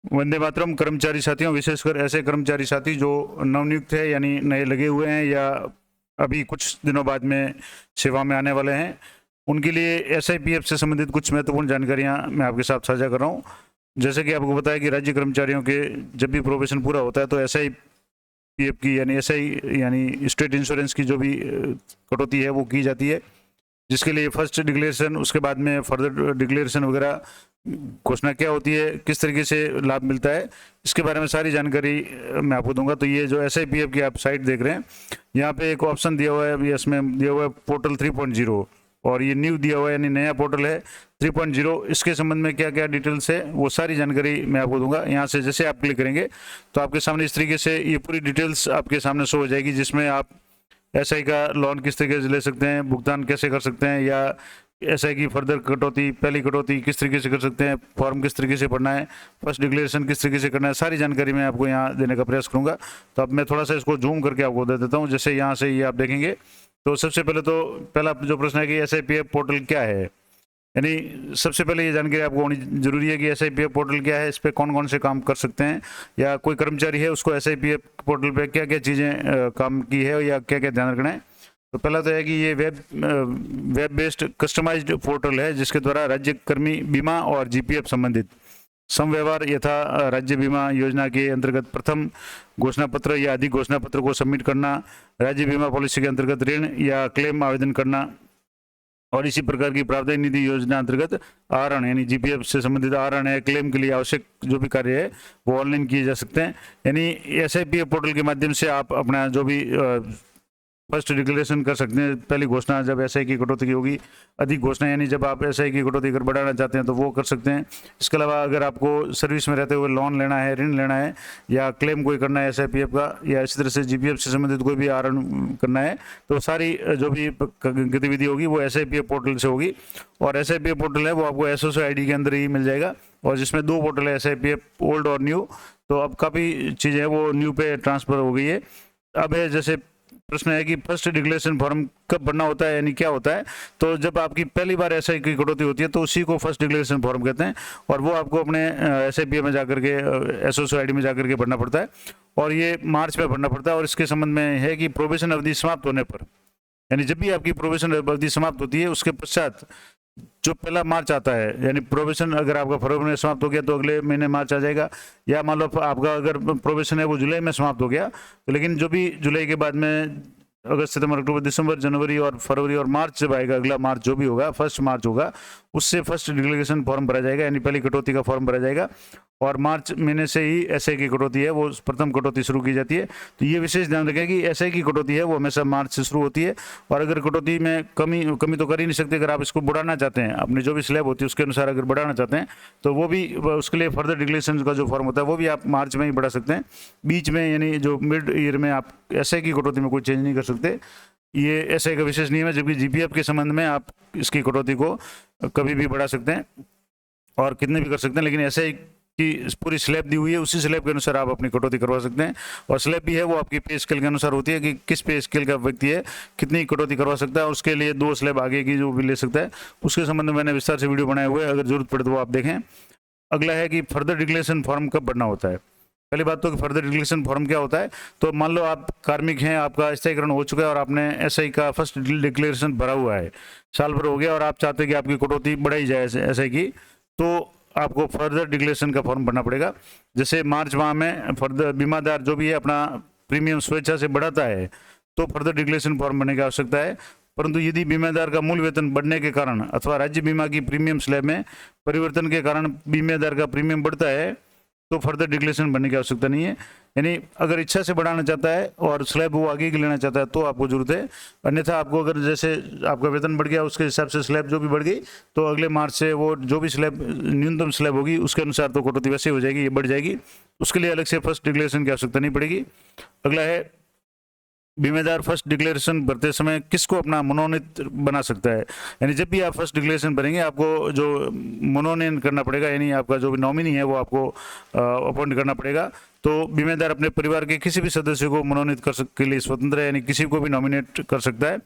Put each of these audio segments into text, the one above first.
वंदे मातरम। कर्मचारी साथियों, विशेषकर ऐसे कर्मचारी साथी जो नवनियुक्त है यानी नए लगे हुए हैं या अभी कुछ दिनों बाद में सेवा में आने वाले हैं, उनके लिए एसआईपीएफ से संबंधित कुछ महत्वपूर्ण जानकारियां मैं आपके साथ साझा कर रहा हूं। जैसे कि आपको बताया कि राज्य कर्मचारियों के जब भी प्रोबेशन पूरा होता है तो एसआईपीएफ की यानी एसआई यानी स्टेट इंश्योरेंस की जो भी कटौती है वो की जाती है, जिसके लिए फर्स्ट डिक्लेरेशन, उसके बाद में फर्दर डिक्लेरेशन वगैरह घोषणा क्या होती है, किस तरीके से लाभ मिलता है, इसके बारे में सारी जानकारी मैं आपको दूंगा। तो ये जो एसआईपीएफ की आप साइट देख रहे हैं, यहाँ पे एक ऑप्शन दिया हुआ है, इसमें दिया हुआ है पोर्टल 3.0, और ये न्यू दिया हुआ है यानी नया पोर्टल है 3.0। इसके संबंध में क्या क्या डिटेल्स है वो सारी जानकारी मैं आपको दूंगा। यहाँ से जैसे आप क्लिक करेंगे तो आपके सामने इस तरीके से ये पूरी डिटेल्स आपके सामने शो हो जाएगी, जिसमें आप एसआई का लोन किस तरीके से ले सकते हैं, भुगतान कैसे कर सकते हैं, या एसआई की फर्दर कटौती, पहली कटौती किस तरीके से कर सकते हैं, फॉर्म किस तरीके से भरना है, फर्स्ट डिक्लेरेशन किस तरीके से करना है, सारी जानकारी मैं आपको यहाँ देने का प्रयास करूँगा। तो अब मैं थोड़ा सा इसको जूम करके आपको दे देता हूँ। जैसे यहाँ से ये आप देखेंगे तो सबसे पहले तो पहला जो प्रश्न है कि एसआईपीएफ पोर्टल क्या है, यानी सबसे पहले ये जानकारी आपको होनी जरूरी है कि एसआईपीएफ पोर्टल क्या है, इस पर कौन कौन से काम कर सकते हैं, या कोई कर्मचारी है उसको एसआईपीएफ पोर्टल पे क्या क्या चीज़ें काम की है या क्या क्या ध्यान रखना है। तो पहला तो है कि ये वेब बेस्ड कस्टमाइज्ड पोर्टल है, जिसके द्वारा राज्य कर्मी बीमा और जीपीएफ संबंधित समव्यवहार यथा राज्य बीमा योजना के अंतर्गत प्रथम घोषणा पत्र या अधिक घोषणा पत्र को सबमिट करना, राज्य बीमा पॉलिसी के अंतर्गत ऋण या क्लेम आवेदन करना, और इसी प्रकार की प्रावधान निधि योजना अंतर्गत आहरण यानी जीपीएफ से संबंधित आहरण है, क्लेम के लिए आवश्यक जो भी कार्य है वो ऑनलाइन किए जा सकते हैं। यानी एसआईपीएफ पोर्टल के माध्यम से आप अपना जो भी फर्स्ट डिक्लेरेशन कर सकते हैं, पहली घोषणा जब एसआई की कटौती की होगी, अधिक घोषणा यानी जब आप एसआई की कटौती अगर बढ़ाना चाहते हैं तो वो कर सकते हैं। इसके अलावा अगर आपको सर्विस में रहते हुए लोन लेना है, ऋण लेना है, या क्लेम कोई करना है एसआईपीएफ का, या इसी तरह से जीपीएफ से संबंधित कोई भी आहरण करना है, तो सारी जो भी गतिविधि होगी वो एसआईपीएफ पोर्टल से होगी। और एसआईपीएफ पोर्टल है वो आपको एसओसी आईडी के अंदर ही मिल जाएगा, और जिसमें दो पोर्टल है एसआईपीएफ ओल्ड और न्यू। तो अब काफ़ी चीज़ें हैं वो न्यू पे ट्रांसफर हो गई है। अब है जैसे प्रश्न है कि फर्स्ट डिक्लेरेशन फॉर्म कब भरना होता है, यानी क्या होता है। तो जब आपकी पहली बार एसआई की कटौती होती है तो उसी को फर्स्ट डिक्लेरेशन फॉर्म कहते हैं, और वो आपको अपने एसआईपीएफ में जाकर के एसओसी आईडी में जाकर के भरना पड़ता है, और ये मार्च में भरना पड़ता है। और इसके संबंध में है कि प्रोबेशन अवधि समाप्त होने पर, यानी जब भी आपकी प्रोबेशन अवधि समाप्त होती है उसके पश्चात जो पहला मार्च आता है, यानी प्रोबेशन अगर आपका फरवरी में समाप्त हो गया तो अगले महीने मार्च आ जाएगा, या मान लो आपका अगर प्रोबेशन है वो जुलाई में समाप्त हो गया तो लेकिन जो भी जुलाई के बाद में अगस्त सितंबर अक्टूबर दिसंबर जनवरी और फरवरी और मार्च जब आएगा, अगला मार्च जो भी होगा, फर्स्ट मार्च होगा, उससे फर्स्ट डिक्लेरेशन फॉर्म भरा जाएगा, यानी पहली कटौती का फॉर्म भरा जाएगा। और मार्च महीने से ही एसआई की कटौती है वो प्रथम कटौती शुरू की जाती है। तो ये विशेष ध्यान रखें कि एसआई की कटौती है वो हमेशा मार्च से शुरू होती है, और अगर कटौती में कमी तो कर ही नहीं सकते। अगर आप इसको बढ़ाना चाहते हैं, अपनी जो भी स्लैब होती है उसके अनुसार अगर बढ़ाना चाहते हैं तो वो भी, उसके लिए फर्दर डिक्लेरेशन का जो फॉर्म होता है वो भी आप मार्च में ही बढ़ा सकते हैं। बीच में यानी जो मिड ईयर में आप एसआई की कटौती में कोई चेंज नहीं कर सकते। ये एसआई का विशेष नियम है, जबकि जीपीएफ के संबंध में आप इसकी कटौती को कभी भी बढ़ा सकते हैं और कितने भी कर सकते हैं, लेकिन एसआई की पूरी स्लैब दी हुई है, उसी स्लैब के अनुसार आप अपनी कटौती करवा सकते हैं। और स्लैब भी है वो आपकी पे स्केल के अनुसार होती है कि किस पे स्केल का व्यक्ति है कितनी कटौती करवा सकता है, और उसके लिए दो स्लैब आगे की जो भी ले सकता है उसके संबंध में मैंने विस्तार से वीडियो बनाए हुए हैं, अगर जरूरत पड़े तो वो आप देखें। अगला है कि फर्दर डिक्लेरेशन फॉर्म कब भरना होता है। पहली बात तो कि फर्दर डिक्लेरेशन फॉर्म क्या होता है। तो मान लो आप कार्मिक हैं, आपका स्थायीकरण हो चुका है और आपने एसआई का फर्स्ट डिक्लेरेशन भरा हुआ है, साल भर हो गया, और आप चाहते हैं कि आपकी कटौती बढ़ाई जाए एसआई की, तो आपको फर्दर डिक्लेरेशन का फॉर्म भरना पड़ेगा। जैसे मार्च माह में फर्दर बीमादार जो भी है अपना प्रीमियम स्वेच्छा से बढ़ाता है तो फर्दर डिक्लेरेशन फॉर्म भरने की आवश्यकता है। परंतु यदि बीमादार का मूल वेतन बढ़ने के कारण अथवा राज्य बीमा की प्रीमियम स्लैब में परिवर्तन के कारण बीमादार का प्रीमियम बढ़ता है तो फर्दर डिक्लेरेशन भरने की आवश्यकता नहीं है। यानी अगर इच्छा से बढ़ाना चाहता है और स्लैब वो आगे की लेना चाहता है तो आपको जरूरत है, अन्यथा आपको अगर जैसे आपका वेतन बढ़ गया उसके हिसाब से स्लैब जो भी बढ़ गई तो अगले मार्च से वो जो भी स्लैब न्यूनतम स्लैब होगी उसके अनुसार तो कटौती वैसे हो जाएगी, ये बढ़ जाएगी, उसके लिए अलग से फर्स्ट डिक्लेरेशन की आवश्यकता नहीं पड़ेगी। अगला है बीमेदार फर्स्ट डिक्लेरेशन भरते समय किसको अपना मनोनीत बना सकता है। यानी जब भी आप फर्स्ट डिक्लेरेशन भरेंगे आपको जो मनोनयन करना पड़ेगा, यानी आपका जो भी नॉमिनी है वो आपको अपॉइंट करना पड़ेगा। तो बीमेदार अपने परिवार के किसी भी सदस्य को मनोनीत के लिए स्वतंत्र है, यानी किसी को भी नॉमिनेट कर सकता है।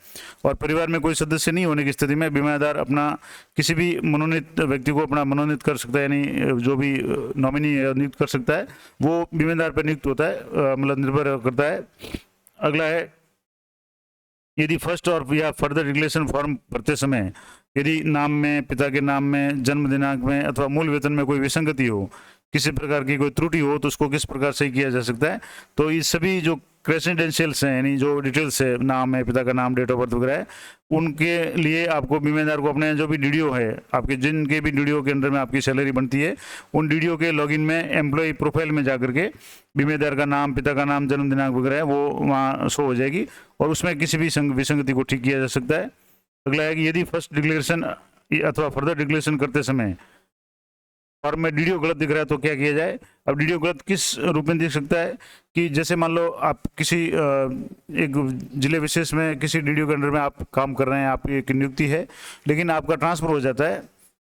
और परिवार में कोई सदस्य नहीं होने की स्थिति में बीमेदार अपना किसी भी मनोनीत व्यक्ति को अपना मनोनीत कर सकता है, यानी जो भी नॉमिनी नियुक्त कर सकता है वो बीमेदार पर नियुक्त होता है, मतलब निर्भर करता है। अगला है, यदि फर्स्ट और या फर्दर डिक्लेरेशन फॉर्म भरते समय यदि नाम में, पिता के नाम में, जन्म दिनांक में अथवा मूल वेतन में कोई विसंगति हो, किसी प्रकार की कोई त्रुटि हो, तो उसको किस प्रकार सही किया जा सकता है। तो ये सभी जो क्रेडेंशियल्स हैं, यानी जो डिटेल्स है, नाम है, पिता का नाम, डेट ऑफ बर्थ वगैरह है, उनके लिए आपको बीमेदार को अपने जो भी डीडीओ है, आपके जिनके भी डीडीओ के अंडर में आपकी सैलरी बनती है, उन डीडीओ के लॉगिन में एम्प्लॉय प्रोफाइल में जाकर के बीमेदार का नाम, पिता का नाम, जन्म दिनांक वगैरह है वो वहाँ शो हो जाएगी और उसमें किसी भी विसंगति को ठीक किया जा सकता है। अगला है कि यदि फर्स्ट डिक्लेरेशन अथवा फर्दर डिक्लेरेशन करते समय फॉर्म में डीडीओ गलत दिख रहा है तो क्या किया जाए। अब डीडीओ गलत किस रूप में दिख सकता है कि जैसे मान लो आप किसी एक जिले विशेष में किसी डीडीओ के अंडर में आप काम कर रहे हैं, आपकी एक नियुक्ति है, लेकिन आपका ट्रांसफर हो जाता है।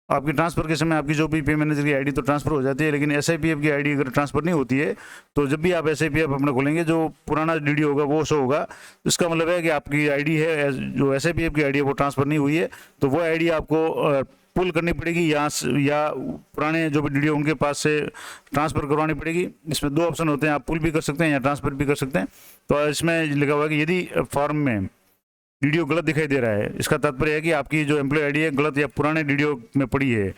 आपकी ट्रांसफर के समय आपकी जो भी पे मैनेजर की आईडी तो ट्रांसफर हो जाती है, लेकिन एसआईपीएफ की आईडी अगर ट्रांसफर नहीं होती है तो जब भी आप एसआईपीएफ अपना खोलेंगे जो पुराना डीडीओ होगा वो शो होगा। इसका मतलब है कि आपकी आईडी है, जो एसआईपीएफ की आईडी है वो ट्रांसफर नहीं हुई है, तो वो आईडी आपको पुल करनी पड़ेगी या पुराने जो भी डीडीओ उनके पास से ट्रांसफ़र करवानी पड़ेगी। इसमें दो ऑप्शन होते हैं, आप पुल भी कर सकते हैं या ट्रांसफ़र भी कर सकते हैं। तो इसमें लिखा हुआ है कि यदि फॉर्म में डीडीओ गलत दिखाई दे रहा है, इसका तात्पर्य है कि आपकी जो एम्प्लॉय आईडी है गलत या पुराने डीडीओ में पड़ी है,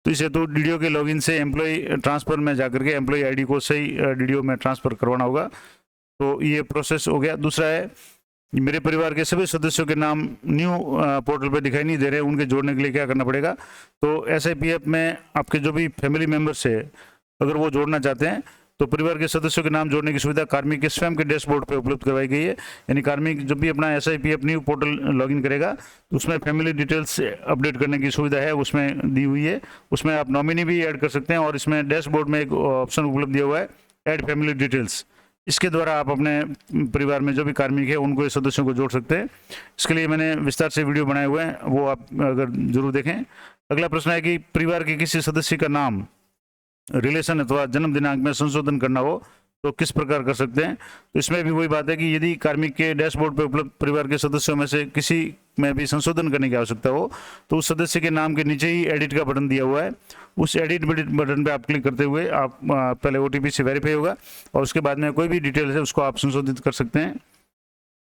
तो इसे तो डीडीओ के लॉगिन से एम्प्लॉय ट्रांसफ़र में जाकर के एम्प्लॉय आईडी को सही डीडीओ में ट्रांसफ़र करवाना होगा। तो ये प्रोसेस हो गया। दूसरा है, मेरे परिवार के सभी सदस्यों के नाम न्यू पोर्टल पर दिखाई नहीं दे रहे, उनके जोड़ने के लिए क्या करना पड़ेगा। तो एसआईपीएफ में आपके जो भी फैमिली मेम्बर्स है अगर वो जोड़ना चाहते हैं तो परिवार के सदस्यों के नाम जोड़ने की सुविधा कार्मिक के स्वयं के डैशबोर्ड पे उपलब्ध करवाई गई है। यानी कार्मिक जब भी अपना एसआईपीएफ न्यू पोर्टल लॉगिन करेगा तो उसमें फैमिली डिटेल्स अपडेट करने की सुविधा है, उसमें दी हुई है। उसमें आप नॉमिनी भी ऐड कर सकते हैं और इसमें डैशबोर्ड में एक ऑप्शन उपलब्ध दिया हुआ है, ऐड फैमिली डिटेल्स। इसके द्वारा आप अपने परिवार में जो भी कार्मिक है उनको, सदस्यों को जोड़ सकते हैं। इसके लिए मैंने विस्तार से वीडियो बनाए हुए हैं, वो आप अगर जरूर देखें। अगला प्रश्न है कि परिवार के किसी सदस्य का नाम, रिलेशन अथवा जन्म दिनांक में संशोधन करना हो तो किस प्रकार कर सकते हैं। तो इसमें भी वही बात है कि यदि कार्मिक के डैशबोर्ड पर उपलब्ध परिवार के सदस्यों में से किसी में भी संशोधन करने की आवश्यकता हो तो उस सदस्य के नाम के नीचे ही एडिट का बटन दिया हुआ है, उस एडिट बटन पे आप क्लिक करते हुए आप पहले ओटीपी से वेरीफाई होगा और उसके बाद में कोई भी डिटेल है उसको आप संशोधित कर सकते हैं।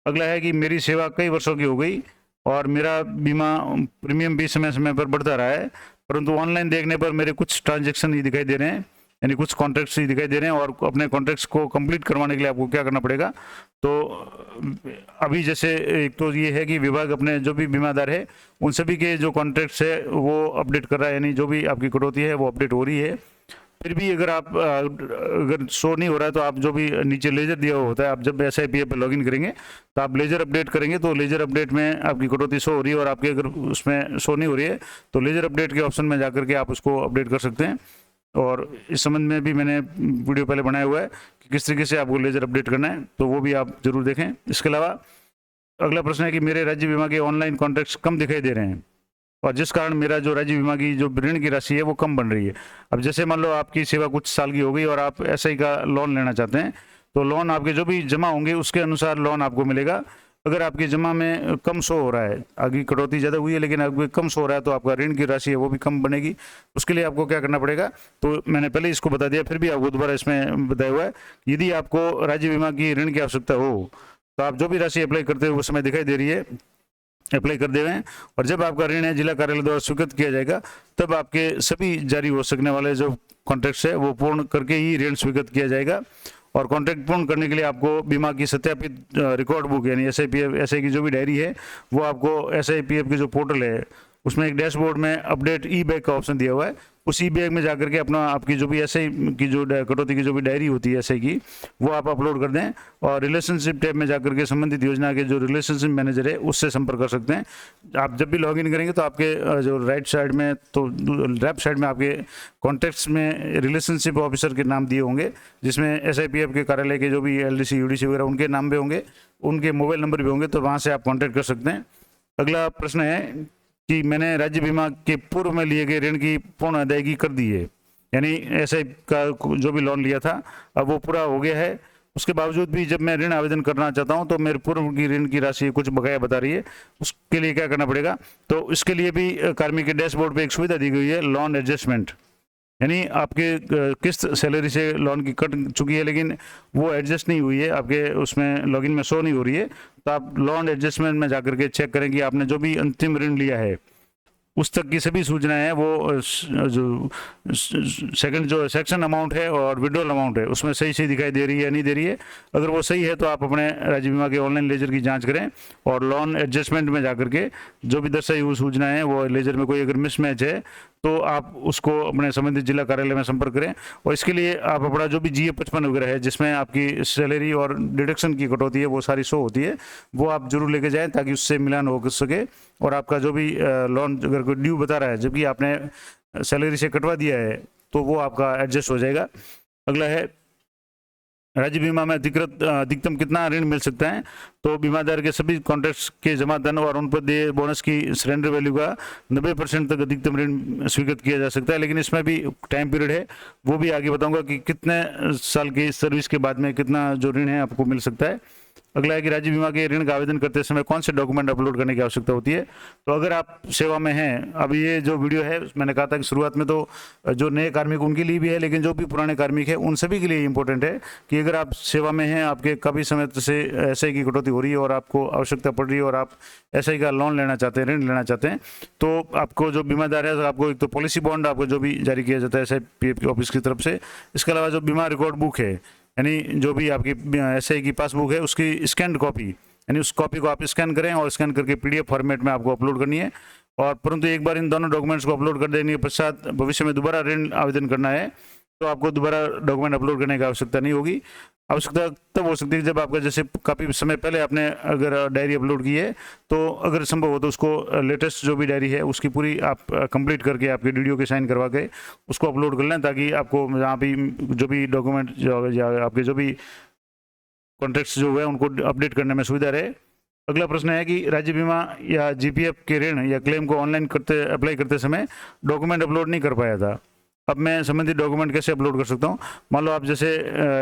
अगला है कि मेरी सेवा कई वर्षों की हो गई और मेरा बीमा प्रीमियम भी समय समय पर बढ़ता रहा है, परंतु ऑनलाइन देखने पर मेरे कुछ ट्रांजेक्शन ही दिखाई दे रहे हैं, यानी कुछ कॉन्ट्रैक्ट्स ही दिखाई दे रहे हैं। और अपने कॉन्ट्रैक्ट्स को कंप्लीट करवाने के लिए आपको क्या करना पड़ेगा। तो अभी जैसे एक तो ये है कि विभाग अपने जो भी बीमादार है उन सभी के जो कॉन्ट्रैक्ट्स है वो अपडेट कर रहा है, यानी जो भी आपकी कटौती है वो अपडेट हो रही है। फिर भी अगर आप अगर शो नहीं हो रहा है तो आप जो भी नीचे लेजर दिया हुआ होता है, आप जब एसआईपीएफ पे लॉगिन करेंगे तो आप लेजर अपडेट करेंगे तो लेजर अपडेट में आपकी कटौती शो हो रही है और आपकी अगर उसमें शो नहीं हो रही है तो लेजर अपडेट के ऑप्शन में जाकर के आप उसको अपडेट कर सकते हैं। और इस संबंध में भी मैंने वीडियो पहले बनाया हुआ है कि किस तरीके से आपको लेजर अपडेट करना है, तो वो भी आप जरूर देखें। इसके अलावा अगला प्रश्न है कि मेरे राज्य बीमा के ऑनलाइन कॉन्ट्रैक्ट्स कम दिखाई दे रहे हैं और जिस कारण मेरा जो राज्य बीमा की जो ऋण की राशि है वो कम बन रही है। अब जैसे मान लो आपकी सेवा कुछ साल की हो गई और आप एसआई का लोन लेना चाहते हैं तो लोन आपके जो भी जमा होंगे उसके अनुसार लोन आपको मिलेगा। अगर आपके जमा में कम शो हो रहा है, आगे कटौती ज़्यादा हुई है लेकिन आपको कम शो हो रहा है तो आपका ऋण की राशि है वो भी कम बनेगी। उसके लिए आपको क्या करना पड़ेगा, तो मैंने पहले इसको बता दिया, फिर भी आपको दोबारा इसमें बताया हुआ है। यदि आपको राज्य बीमा की ऋण की आवश्यकता हो तो आप जो भी राशि अप्लाई करते हो वो समय दिखाई दे रही है, अप्लाई कर देवें और जब आपका ऋण है जिला कार्यालय द्वारा स्वीकृत किया जाएगा तब आपके सभी जारी हो सकने वाले जो कॉन्ट्रैक्ट्स है वो पूर्ण करके ही ऋण स्वीकृत किया जाएगा। और कॉन्ट्रैक्ट पूर्ण करने के लिए आपको बीमा की सत्यापित रिकॉर्ड बुक यानी एसआई की जो भी डायरी है वो आपको एसआईपीएफ की जो पोर्टल है उसमें एक डैशबोर्ड में अपडेट ई बैक का ऑप्शन दिया हुआ है, उसी बैग में जाकर के अपना आपकी जो भी एसआई की जो कटौती की जो भी डायरी होती है एसआई की, वो आप अपलोड कर दें और रिलेशनशिप टैब में जाकर के संबंधित योजना के जो रिलेशनशिप मैनेजर है उससे संपर्क कर सकते हैं। आप जब भी लॉगिन करेंगे तो आपके जो राइट साइड में तो लेफ्ट साइड में आपके कॉन्टैक्ट्स में रिलेशनशिप ऑफिसर के नाम दिए होंगे, जिसमें एसआईपीएफ के कार्यालय के जो भी एलडीसी यूडीसी वगैरह उनके नाम भी होंगे, उनके मोबाइल नंबर भी होंगे, तो वहाँ से आप कॉन्टैक्ट कर सकते हैं। अगला प्रश्न है कि मैंने राज्य बीमा के पूर्व में लिए गए ऋण की पूर्ण अदायगी कर दी है, यानी एसआई का जो भी लोन लिया था अब वो पूरा हो गया है, उसके बावजूद भी जब मैं ऋण आवेदन करना चाहता हूं तो मेरे पूर्व की ऋण की राशि कुछ बकाया बता रही है, उसके लिए क्या करना पड़ेगा? तो इसके लिए भी कार्मिक के डैशबोर्ड पे एक सुविधा दी गई है, लोन एडजस्टमेंट, यानी आपके किस्त सैलरी से लोन की कट चुकी है लेकिन वो एडजस्ट नहीं हुई है, आपके उसमें लॉगिन में शो नहीं हो रही है, तो आप लोन एडजस्टमेंट में जाकर के चेक करें कि आपने जो भी अंतिम ऋण लिया है उस तक की सभी सूचनाएं हैं, वो जो सेकंड जो सेक्शन अमाउंट है और विड्रॉल अमाउंट है उसमें सही सही दिखाई दे रही है या नहीं दे रही है। अगर वो सही है तो आप अपने राज्य बीमा के ऑनलाइन लेजर की जांच करें और लोन एडजस्टमेंट में जाकर के जो भी दर्शाई हुई सूचनाएं हैं वो लेजर में कोई अगर मिसमैच है तो आप उसको अपने संबंधित जिला कार्यालय में संपर्क करें। और इसके लिए आप अपना जो भी GA55 वगैरह है जिसमें आपकी सैलरी और डिडक्शन की कटौती है वो सारी शो होती है, वो आप जरूर लेके जाएं ताकि उससे मिलान हो सके और आपका जो भी लोन अगर कोई ड्यू बता रहा है जबकि आपने सैलरी से कटवा दिया है तो वो आपका एडजस्ट हो जाएगा। अगला है राज्य बीमा में अधिकतम कितना ऋण मिल सकता है? तो बीमादार के सभी कॉन्ट्रैक्ट्स के जमा धन और उन पर दिए बोनस की सरेंडर वैल्यू का 90% तक अधिकतम ऋण स्वीकृत किया जा सकता है, लेकिन इसमें भी टाइम पीरियड है, वो भी आगे बताऊंगा कि कितने साल की सर्विस के बाद में कितना जो ऋण है आपको मिल सकता है। अगला है कि राज्य बीमा के ऋण का आवेदन करते समय कौन से डॉक्यूमेंट अपलोड करने की आवश्यकता होती है? तो अगर आप सेवा में हैं, अब ये जो वीडियो है मैंने कहा था कि शुरुआत में तो जो नए कार्मिक उनके लिए भी है, लेकिन जो भी पुराने कार्मिक है उन सभी के लिए इंपॉर्टेंट है कि अगर आप सेवा में हैं, आपके काफ़ी समय से एसआई की कटौती हो रही है और आपको आवश्यकता पड़ रही है और आप एसआई का लोन लेना चाहते हैं, ऋण लेना चाहते हैं, तो आपको जो बीमादार है आपको एक तो पॉलिसी बॉन्ड आपको जो भी जारी किया जाता है एसआईपीएफ की ऑफिस की तरफ से, इसके अलावा जो बीमा रिकॉर्ड बुक है यानी जो भी आपकी एसआई की पासबुक है उसकी स्कैन कॉपी, यानी उस कॉपी को आप स्कैन करें और स्कैन करके पीडीएफ फॉर्मेट में आपको अपलोड करनी है। और परंतु एक बार इन दोनों डॉक्यूमेंट्स को अपलोड कर देने के पश्चात भविष्य में दोबारा ऋण आवेदन करना है तो आपको दोबारा डॉक्यूमेंट अपलोड करने की आवश्यकता नहीं होगी। आवश्यकता तब हो सकती है जब आपका जैसे काफ़ी समय पहले आपने अगर डायरी अपलोड की है तो अगर संभव हो तो उसको लेटेस्ट जो भी डायरी है उसकी पूरी आप कंप्लीट करके आपके डीडीओ के साइन करवा के उसको अपलोड कर लें, ताकि आपको जहाँ भी जो भी डॉक्यूमेंट या आपके जो भी कॉन्ट्रैक्ट्स जो है उनको अपडेट करने में सुविधा रहे। अगला प्रश्न है कि राज्य बीमा या जीपीएफ के ऋण या क्लेम को ऑनलाइन अप्लाई करते समय डॉक्यूमेंट अपलोड नहीं कर पाया था, अब मैं संबंधित डॉक्यूमेंट कैसे अपलोड कर सकता हूँ? मान लो आप जैसे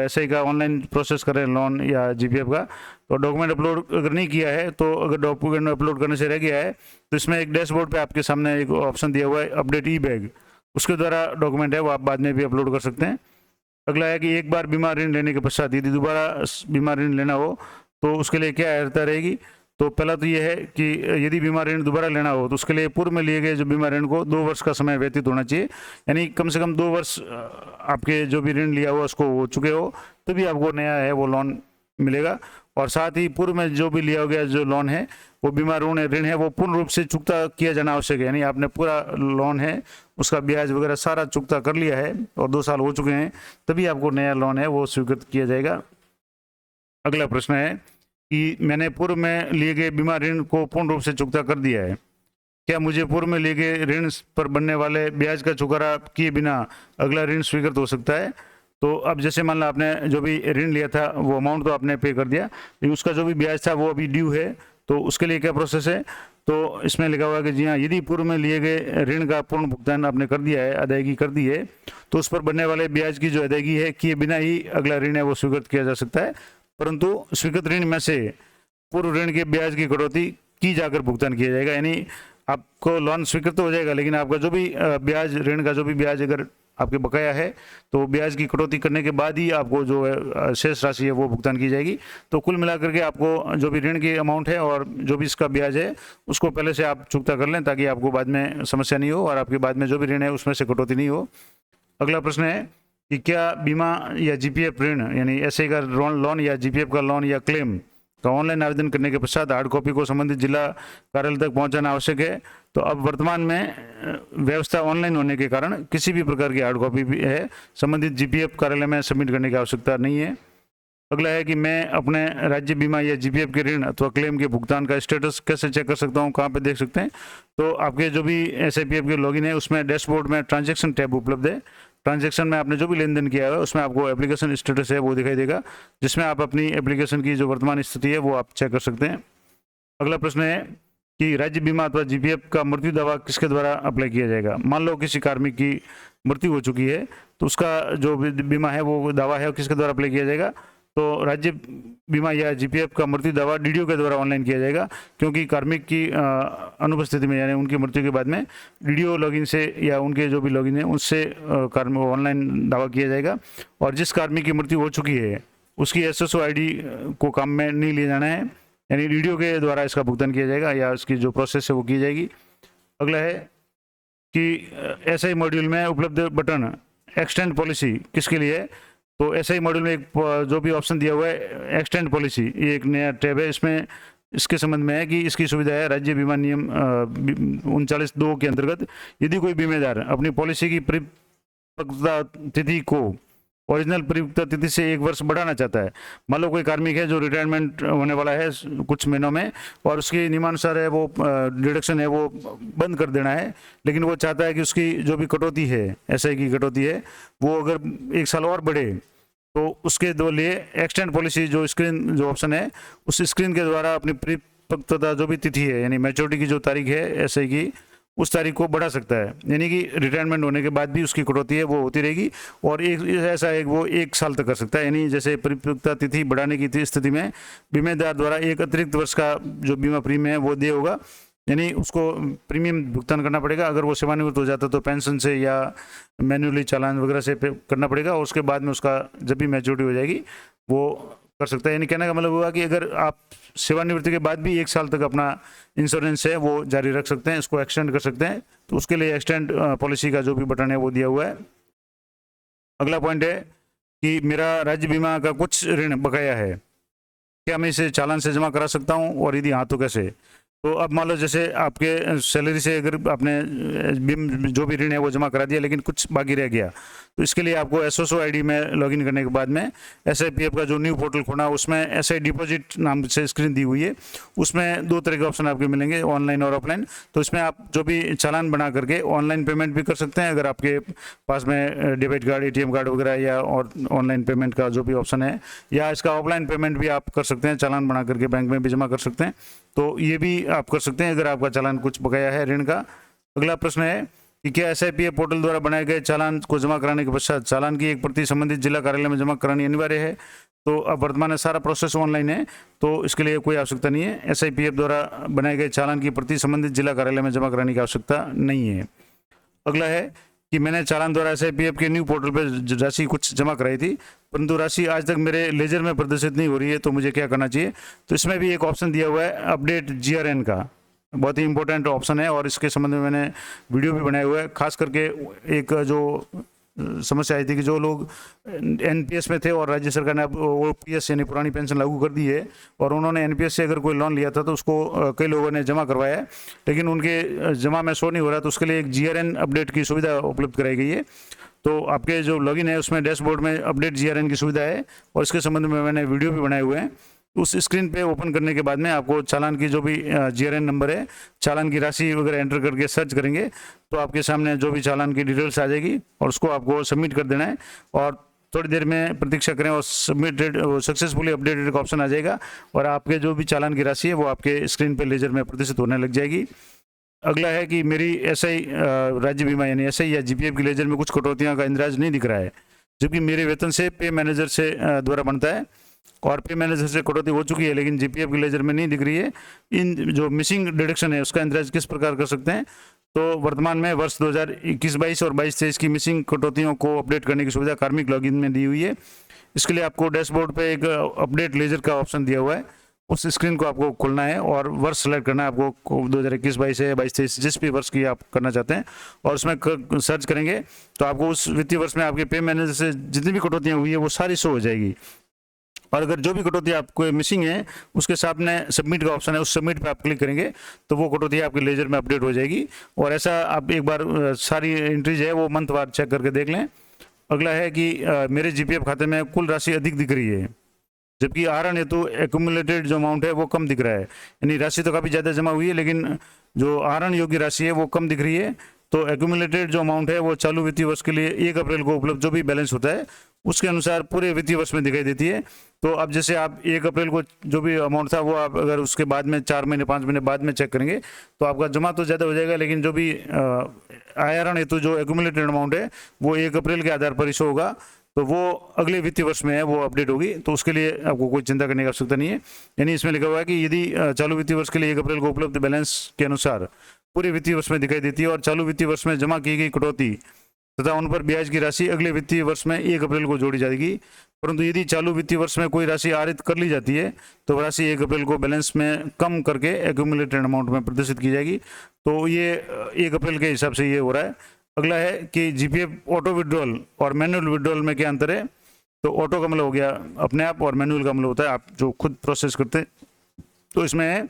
एसआई का ऑनलाइन प्रोसेस कर रहे हैं लोन या जीपीएफ का, तो डॉक्यूमेंट अपलोड अगर नहीं किया है तो अगर डॉक्यूमेंट अपलोड करने से रह गया है तो इसमें एक डैशबोर्ड पे आपके सामने एक ऑप्शन दिया हुआ है अपडेट ई बैग, उसके द्वारा डॉक्यूमेंट है वो आप बाद में भी अपलोड कर सकते हैं। अगला है कि एक बार बीमा ऋण लेने के पश्चात यदि दोबारा बीमा ऋण लेना हो तो उसके लिए क्या अर्हता रहेगी? तो पहला तो ये है कि यदि बीमा ऋण दोबारा लेना हो तो उसके लिए पूर्व में लिए गए जो बीमा ऋण को 2 वर्ष का समय व्यतीत होना चाहिए, यानी कम से कम 2 वर्ष आपके जो भी ऋण लिया हुआ उसको हो चुके हो तभी आपको नया है वो लोन मिलेगा। और साथ ही पूर्व में जो भी लिया गया जो लोन है वो बीमा ऋण है वो पूर्ण रूप से चुकता किया जाना आवश्यक है, यानी आपने पूरा लोन है उसका ब्याज वगैरह सारा चुकता कर लिया है और 2 साल हो चुके हैं तभी आपको नया लोन है वो स्वीकृत किया जाएगा। अगला प्रश्न है कि मैंने पूर्व में लिए गए बीमा ऋण को पूर्ण रूप से चुकता कर दिया है, क्या मुझे पूर्व में लिए गए ऋण पर बनने वाले ब्याज का चुकारा किए बिना अगला ऋण स्वीकृत हो सकता है? तो अब जैसे मान लो आपने जो भी ऋण लिया था वो अमाउंट तो आपने पे कर दिया, लेकिन उसका जो भी ब्याज था वो अभी ड्यू है, तो उसके लिए क्या प्रोसेस है? तो इसमें लिखा हुआ है कि जी हाँ, यदि पूर्व में लिए गए ऋण का पूर्ण भुगतान आपने कर दिया है, अदायगी कर दी है, तो उस पर बनने वाले ब्याज की जो अदायगी है किए बिना ही अगला ऋण है वो स्वीकृत किया जा सकता है, परंतु स्वीकृत ऋण में से पूर्व ऋण के ब्याज की कटौती की जाकर भुगतान किया जाएगा, यानी आपको लोन स्वीकृत तो हो जाएगा लेकिन आपका जो भी ब्याज ऋण का जो भी ब्याज अगर आपके बकाया है तो ब्याज की कटौती करने के बाद ही आपको जो है शेष राशि है वो भुगतान की जाएगी। तो कुल मिलाकर के आपको जो भी ऋण की अमाउंट है और जो भी इसका ब्याज है उसको पहले से आप चुकता कर लें ताकि आपको बाद में समस्या नहीं हो और आपके बाद में जो भी ऋण है उसमें से कटौती नहीं हो। अगला प्रश्न है कि क्या बीमा या जीपीएफ ऋण यानी एसआई का लोन या जीपीएफ का लोन या क्लेम तो ऑनलाइन आवेदन करने के पश्चात हार्ड कॉपी को संबंधित जिला कार्यालय तक पहुंचाना आवश्यक है। तो अब वर्तमान में व्यवस्था ऑनलाइन होने के कारण किसी भी प्रकार की हार्ड कॉपी भी है संबंधित जीपीएफ कार्यालय में सबमिट करने की आवश्यकता नहीं है। अगला है कि मैं अपने राज्य बीमा या जीपीएफ के ऋण अथवा क्लेम के भुगतान का स्टेटस कैसे चेक कर सकता हूँ, कहाँ पे देख सकते हैं। तो आपके जो भी एसआईपीएफ के लॉगिन है उसमें डैशबोर्ड में ट्रांजैक्शन टैब उपलब्ध है। ट्रांजैक्शन में आपने जो भी लेन देन किया है उसमें आपको एप्लीकेशन स्टेटस है वो दिखाई देगा, जिसमें आप अपनी एप्लीकेशन की जो वर्तमान स्थिति है वो आप चेक कर सकते हैं। अगला प्रश्न है कि राज्य बीमा अथवा जीपीएफ का मृत्यु दावा किसके द्वारा अप्लाई किया जाएगा। मान लो किसी कार्मिक की मृत्यु हो चुकी है तो उसका जो बीमा है वो दावा है किसके द्वारा अप्लाई किया जाएगा। तो राज्य बीमा या जीपीएफ का मृत्यु दावा डीडीओ के द्वारा ऑनलाइन किया जाएगा, क्योंकि कार्मिक की अनुपस्थिति में यानी उनकी मृत्यु के बाद में डीडीओ लॉगिन से या उनके जो भी लॉगिन है उससे कार्मिक ऑनलाइन दावा किया जाएगा। और जिस कार्मिक की मृत्यु हो चुकी है उसकी एसएसओ आईडी को काम में नहीं लिए जाना है, यानी डीडीओ के द्वारा इसका भुगतान किया जाएगा या उसकी जो प्रोसेस है वो की जाएगी। अगला है कि एसआई मॉड्यूल में उपलब्ध बटन एक्सटेंड पॉलिसी किसके लिए है। तो एसआई मॉड्यूल में एक जो भी ऑप्शन दिया हुआ है एक्सटेंड पॉलिसी, ये एक नया टैब है। इसमें इसके संबंध में है कि इसकी सुविधा है राज्य बीमा नियम 39(2) के अंतर्गत यदि कोई बीमेदार अपनी पॉलिसी की परिपक्वता तिथि को ओरिजिनल परिपक्वता तिथि से 1 वर्ष बढ़ाना चाहता है। मान लो कोई कार्मिक है जो रिटायरमेंट होने वाला है कुछ महीनों में और उसके नियमानुसार है वो डिडक्शन है वो बंद कर देना है, लेकिन वो चाहता है कि उसकी जो भी कटौती है एसआई की कटौती है वो अगर 1 साल और बढ़े, तो उसके दो लिए एक्सटेंड पॉलिसी जो स्क्रीन जो ऑप्शन है उस स्क्रीन के द्वारा अपनी परिपक्वता जो भी तिथि है यानी मैच्योरिटी की जो तारीख है एसआई की उस तारीख को बढ़ा सकता है, यानी कि रिटायरमेंट होने के बाद भी उसकी कटौती है वो होती रहेगी और एक ऐसा एक वो 1 साल तक कर सकता है। यानी जैसे परिपक्वता तिथि बढ़ाने की स्थिति में बीमेदार द्वारा एक अतिरिक्त वर्ष का जो बीमा प्रीमियम है वो दे होगा, यानी उसको प्रीमियम भुगतान करना पड़ेगा। अगर वो सेवानिवृत्त हो जाता तो पेंशन से या मैन्युअली चालान वगैरह से करना पड़ेगा और उसके बाद में उसका जब भी मैच्योरिटी हो जाएगी वो कर सकता है। यानी कहने का मतलब हुआ कि अगर आप सेवानिवृत्ति के बाद भी 1 साल तक अपना इंश्योरेंस है वो जारी रख सकते हैं, इसको एक्सटेंड कर सकते हैं, तो उसके लिए एक्सटेंड पॉलिसी का जो भी बटन है वो दिया हुआ है। अगला पॉइंट है कि मेरा राज्य बीमा का कुछ ऋण बकाया है, क्या मैं इसे चालान से जमा करा सकता हूँ और यदि हाँ तो कैसे। तो अब मान लो जैसे आपके सैलरी से अगर आपने जो भी ऋण है वो जमा करा दिया लेकिन कुछ बाकी रह गया, तो इसके लिए आपको एसएसओ आईडी में लॉगिन करने के बाद में एसआईपीएफ का जो न्यू पोर्टल खोना उसमें एसआई डिपॉजिट नाम से स्क्रीन दी हुई है, उसमें 2 तरह के ऑप्शन आपके मिलेंगे ऑनलाइन और ऑफलाइन। तो इसमें आप जो भी चालान बना करके ऑनलाइन पेमेंट भी कर सकते हैं अगर आपके पास में डेबिट कार्ड एटीएम कार्ड वगैरह या और ऑनलाइन पेमेंट का जो भी ऑप्शन है, या इसका ऑफलाइन पेमेंट भी आप कर सकते हैं, चालान बना करके बैंक में भी जमा कर सकते हैं। तो ये भी आप कर सकते हैं अगर आपका चालान कुछ बकाया है ऋण का। अगला प्रश्न है कि क्या एसआईपीएफ पोर्टल द्वारा बनाए गए चालान को जमा कराने के पश्चात चालान की एक प्रति संबंधित जिला कार्यालय में जमा करानी अनिवार्य है। तो अब वर्तमान में सारा प्रोसेस ऑनलाइन है तो इसके लिए कोई आवश्यकता नहीं है, एसआईपीएफ द्वारा बनाए गए चालान की प्रति संबंधित जिला कार्यालय में जमा कराने की आवश्यकता नहीं है। अगला है कि मैंने चालान द्वारा एसआईपीएफ के न्यू पोर्टल पर राशि कुछ जमा कराई थी परंतु राशि आज तक मेरे लेजर में प्रदर्शित नहीं हो रही है, तो मुझे क्या करना चाहिए। तो इसमें भी एक ऑप्शन दिया हुआ है अपडेट जीआरएन का, बहुत ही इंपॉर्टेंट ऑप्शन है और इसके संबंध में मैंने वीडियो भी बनाया हुआ है। खास करके एक जो समस्या आई थी कि जो लोग एनपीएस में थे और राज्य सरकार ने अब ओपीएस यानी पुरानी पेंशन लागू कर दी है और उन्होंने एनपीएस से अगर कोई लोन लिया था तो उसको कई लोगों ने जमा करवाया है लेकिन उनके जमा में शो नहीं हो रहा, तो उसके लिए एक जीआरएन अपडेट की सुविधा उपलब्ध कराई गई है। तो आपके जो लॉगिन है उसमें डैशबोर्ड में अपडेट जीआरएन की सुविधा है और इसके संबंध में मैंने वीडियो भी बनाए हुए हैं। उस स्क्रीन पे ओपन करने के बाद में आपको चालान की जो भी जीआरएन नंबर है, चालान की राशि वगैरह एंटर करके सर्च करेंगे तो आपके सामने जो भी चालान की डिटेल्स आ जाएगी और उसको आपको सबमिट कर देना है और थोड़ी देर में प्रतीक्षा करें और सबमिटेड सक्सेसफुली अपडेटेड का ऑप्शन आ जाएगा और आपके जो भी चालान की राशि है वो आपके स्क्रीन पे लेजर में प्रदर्शित होने लग जाएगी। अगला है कि मेरी एसआई राज्य बीमा यानी एसआई या जीपीएफ की लेजर में कुछ कटौतियाँ का इंदिराज नहीं दिख रहा है, जबकि मेरे वेतन से पे मैनेजर से द्वारा बनता है और पे मैनेजर से कटौती हो चुकी है लेकिन जीपीएफ की लेजर में नहीं दिख रही है। इन जो मिसिंग डिडक्शन है उसका इंदिराज किस प्रकार कर सकते हैं। तो वर्तमान में वर्ष 2021-22 और 22-23 की मिसिंग कटौतियों को अपडेट करने की सुविधा कार्मिक लॉगिन में दी हुई है। इसके लिए आपको डैशबोर्ड पे एक अपडेट लेजर का ऑप्शन दिया हुआ है, उस स्क्रीन को आपको खोलना है और वर्ष सेलेक्ट करना है आपको 2021-22 है 22-23 जिस भी वर्ष की आप करना चाहते हैं और उसमें सर्च करेंगे तो आपको उस वित्तीय वर्ष में आपके पे मैनेजर से जितनी भी कटौतियाँ हुई है वो सारी शो हो जाएगी और अगर जो भी कटौती आपको मिसिंग है उसके सामने सबमिट का ऑप्शन है, उस सबमिट पे आप क्लिक करेंगे तो वो कटौती आपके लेजर में अपडेट हो जाएगी। और ऐसा आप एक बार सारी एंट्रीज है वो मंथ वार चेक करके देख लें। अगला है कि मेरे जीपीएफ खाते में कुल राशि अधिक दिख रही है, जबकि आहरण हेतु एक्यूमुलेटेड जो अमाउंट है वो कम दिख रहा है, यानी राशि तो काफ़ी ज़्यादा जमा हुई है लेकिन जो आहरण योग्य राशि है वो कम दिख रही है। तो एक्यूमुलेटेड जो अमाउंट है वो चालू वित्तीय वर्ष के लिए 1 अप्रैल को उपलब्ध जो भी बैलेंस होता है उसके अनुसार पूरे वित्तीय वर्ष में दिखाई देती है। तो अब जैसे आप 1 अप्रैल को जो भी अमाउंट था वो आप अगर उसके बाद में 4 महीने 5 महीने बाद में चेक करेंगे तो आपका जमा तो ज़्यादा हो जाएगा, लेकिन जो भी आहरण हेतु जो एक्यूमुलेटेड अमाउंट है वो 1 अप्रैल के आधार पर इशू होगा, तो वो अगले वित्तीय वर्ष में है वो अपडेट होगी। तो उसके लिए आपको कोई चिंता करने की आवश्यकता नहीं है। यानी इसमें लिखा हुआ है कि यदि चालू वित्तीय वर्ष के लिए 1 अप्रैल को उपलब्ध बैलेंस के अनुसार पूरे वित्तीय वर्ष में दिखाई देती है और चालू वित्तीय वर्ष में जमा की गई कटौती तथा उन पर ब्याज की राशि अगले वित्तीय वर्ष में 1 अप्रैल को जोड़ी जाएगी। परंतु यदि चालू वित्तीय वर्ष में कोई राशि आहरित कर ली जाती है तो वह राशि 1 अप्रैल को बैलेंस में कम करके एक्यूमुलेटेड अमाउंट में प्रदर्शित की जाएगी। तो ये 1 अप्रैल के हिसाब से ये हो रहा है। अगला है कि जीपीएफ ऑटो विड्रॉल और मैनुअल विड्रॉल में क्या अंतर है। तो ऑटो का मतलब हो गया अपने आप और मैनुअल का मतलब होता है आप जो खुद प्रोसेस करते हैं। तो इसमें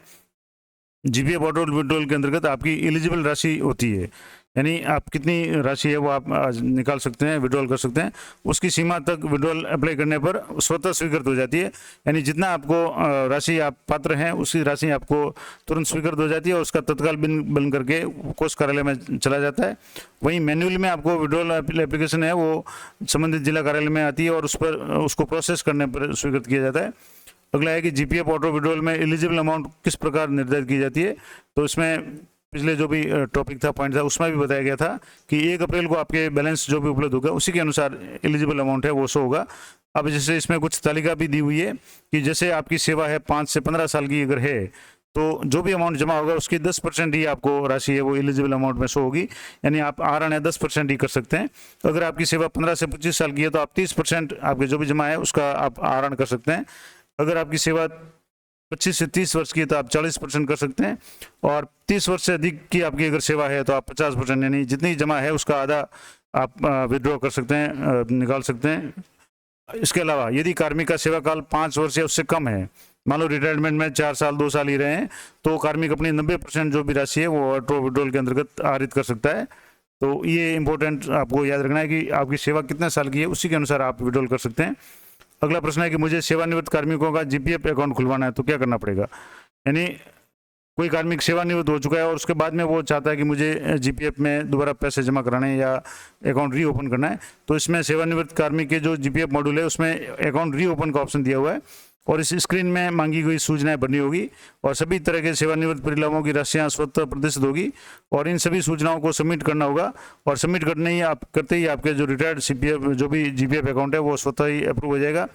जीपीएफ ऑटो विड्रॉल के अंतर्गत आपकी एलिजिबल राशि होती है, यानी आप कितनी राशि है वो आप निकाल सकते हैं, विड्रॉल कर सकते हैं। उसकी सीमा तक विड्रॉल अप्लाई करने पर स्वतः स्वीकृत हो जाती है, यानी जितना आपको राशि आप पात्र हैं उसी राशि आपको तुरंत स्वीकृत हो जाती है और उसका तत्काल बिल बन करके कोष कार्यालय में चला जाता है। वहीं मैनुअल में आपको विड्रॉल एप्लीकेशन है वो संबंधित जिला कार्यालय में आती है और उस पर उसको प्रोसेस करने पर स्वीकृत किया जाता है। अगला है कि जीपीएफ ऑटो विड्रॉल में एलिजिबल अमाउंट किस प्रकार निर्धारित की जाती है। तो इसमें पिछले जो भी टॉपिक था, पॉइंट था, उसमें भी बताया गया था कि 1 अप्रैल को आपके बैलेंस जो भी उपलब्ध होगा उसी के अनुसार एलिजिबल अमाउंट है वो शो होगा। अब जैसे इसमें कुछ तालिका भी दी हुई है कि जैसे आपकी सेवा है 5 से 15 साल की अगर है तो जो भी अमाउंट जमा होगा उसकी 10% ही आपको राशि है वो एलिजिबल अमाउंट में शो होगी, यानी आप आहरण है 10% ही कर सकते हैं। अगर आपकी सेवा 15 से 25 साल की है तो आप 30% आपके जो भी जमा है उसका आप आहरण कर सकते हैं। अगर आपकी सेवा 25 से 30 वर्ष की है तो आप 40% कर सकते हैं और 30 वर्ष से अधिक की आपकी अगर सेवा है तो आप 50%, यानी जितनी जमा है उसका आधा आप विड्रॉ कर सकते हैं, निकाल सकते हैं। इसके अलावा यदि कार्मिक का सेवा काल 5 वर्ष या उससे कम है, मान लो रिटायरमेंट में 4 साल 2 साल ही रहे हैं, तो कार्मिक अपनी 90% जो भी राशि है वो ऑटो विड्रॉल के अंतर्गत आहरित कर सकता है। तो ये इंपॉर्टेंट आपको याद रखना है कि आपकी सेवा कितने साल की है उसी के अनुसार आप विड्रॉल कर सकते हैं। अगला प्रश्न है कि मुझे सेवानिवृत्त कार्मिकों का जीपीएफ अकाउंट खुलवाना है तो क्या करना पड़ेगा। यानी कोई कार्मिक सेवानिवृत्त हो चुका है और उसके बाद में वो चाहता है कि मुझे जीपीएफ में दोबारा पैसे जमा कराने या अकाउंट रीओपन करना है, तो इसमें सेवानिवृत्त कार्मिक के जो जीपीएफ मॉड्यूल है उसमें अकाउंट रीओपन का ऑप्शन दिया हुआ है और इस स्क्रीन में मांगी गई सूचनाएं भरनी होगी और सभी तरह के सेवानिवृत्त परिलाभों की राशियां स्वतः प्रदर्शित होगी और इन सभी सूचनाओं को सबमिट करना होगा और सबमिट करते ही आपके जो रिटायर्ड सीपीएफ जो भी जीपीएफ अकाउंट है वो स्वतः ही अप्रूव हो जाएगा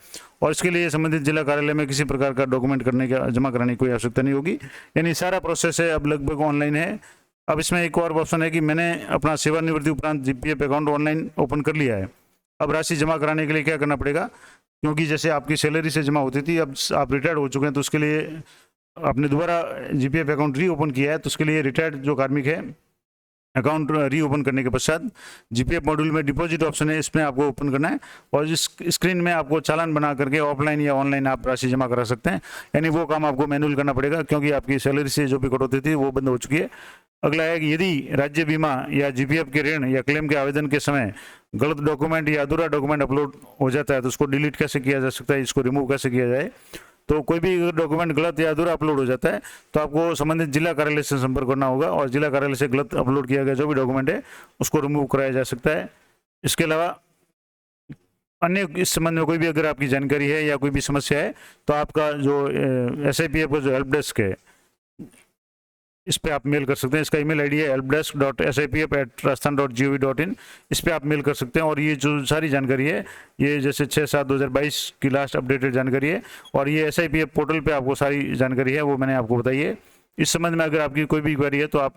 और इसके लिए संबंधित जिला कार्यालय में किसी प्रकार का डॉक्यूमेंट करने का जमा कराने की कोई आवश्यकता नहीं होगी, यानी सारा प्रोसेस है अब लगभग ऑनलाइन है। अब इसमें एक और ऑप्शन है कि मैंने अपना सेवानिवृत्ति उपरांत जीपीएफ अकाउंट ऑनलाइन ओपन कर लिया है, अब राशि जमा कराने के लिए क्या करना पड़ेगा, क्योंकि जैसे आपकी सैलरी से जमा होती थी अब आप रिटायर्ड हो चुके हैं तो उसके लिए आपने दोबारा जीपीएफ अकाउंट रीओपन किया है, तो उसके लिए रिटायर्ड जो कार्मिक है अकाउंट रीओपन करने के पश्चात जीपीएफ मॉड्यूल में डिपॉजिट ऑप्शन है, इसमें आपको ओपन करना है और इस स्क्रीन में आपको चालान बना करके ऑफलाइन या ऑनलाइन आप राशि जमा करा सकते हैं, यानी वो काम आपको मैनुअल करना पड़ेगा क्योंकि आपकी सैलरी से जो भी कटौती थी वो बंद हो चुकी है। अगला है कि यदि राज्य बीमा या जीपीएफ के ऋण या क्लेम के आवेदन के समय गलत डॉक्यूमेंट या अधूरा डॉक्यूमेंट अपलोड हो जाता है तो उसको डिलीट कैसे किया जा सकता है, इसको रिमूव कैसे किया जाए। तो कोई भी डॉक्यूमेंट गलत या अधूरा अपलोड हो जाता है तो आपको संबंधित जिला कार्यालय से संपर्क करना होगा और जिला कार्यालय से गलत अपलोड किया गया जो भी डॉक्यूमेंट है उसको रिमूव कराया जा सकता है। इसके अलावा अन्य इस संबंध में कोई भी अगर आपकी जानकारी है या कोई भी समस्या है तो आपका जो SIPF का जो हेल्प डेस्क है इस पे आप मेल कर सकते हैं। इसका ईमेल आईडी है helpdesk.sipf@rajasthan.gov.in, इस पे आप मेल कर सकते हैं और ये जो सारी जानकारी है ये जैसे 6/7/2022 की लास्ट अपडेटेड जानकारी है और ये SIPF पोर्टल पे आपको सारी जानकारी है वो मैंने आपको बताई है। इस संबंध में अगर आपकी कोई भी क्वेरी है तो आप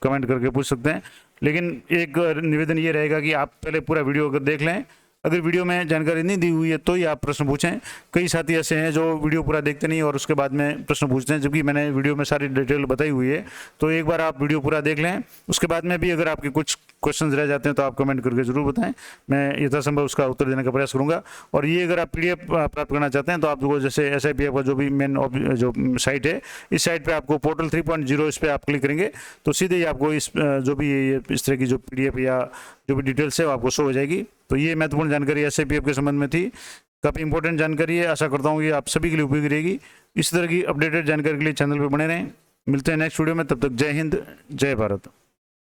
कमेंट करके पूछ सकते हैं, लेकिन एक निवेदन ये रहेगा कि आप पहले पूरा वीडियो अगर देख लें अगर वीडियो में जानकारी नहीं दी हुई है तो ही आप प्रश्न पूछें। कई साथी ऐसे हैं जो वीडियो पूरा देखते नहीं और उसके बाद में प्रश्न पूछते हैं, जबकि मैंने वीडियो में सारी डिटेल बताई हुई है। तो एक बार आप वीडियो पूरा देख लें, उसके बाद में भी अगर आपके कुछ क्वेश्चंस रह जाते हैं तो आप कमेंट करके ज़रूर बताएं, मैं यथासंभव उसका उत्तर देने का प्रयास करूंगा। और ये अगर आप पीडीएफ प्राप्त करना चाहते हैं तो आपको जैसे SIPF का जो भी मेन जो साइट है, इस साइट पे आपको पोर्टल 3.0 इस पर आप क्लिक करेंगे तो सीधे ही आपको इस जो भी इस तरह की जो PDF या जो भी डिटेल्स है वो आपको शो हो जाएगी। तो ये महत्वपूर्ण जानकारी SIPF के संबंध में थी, काफ़ी इंपॉर्टेंट जानकारी है। आशा करता हूँ ये आप सभी के लिए उपयोगी रहेगी। इस तरह की अपडेटेड जानकारी के लिए चैनल पर बने रहें। मिलते हैं नेक्स्ट वीडियो में, तब तक जय हिंद, जय भारत।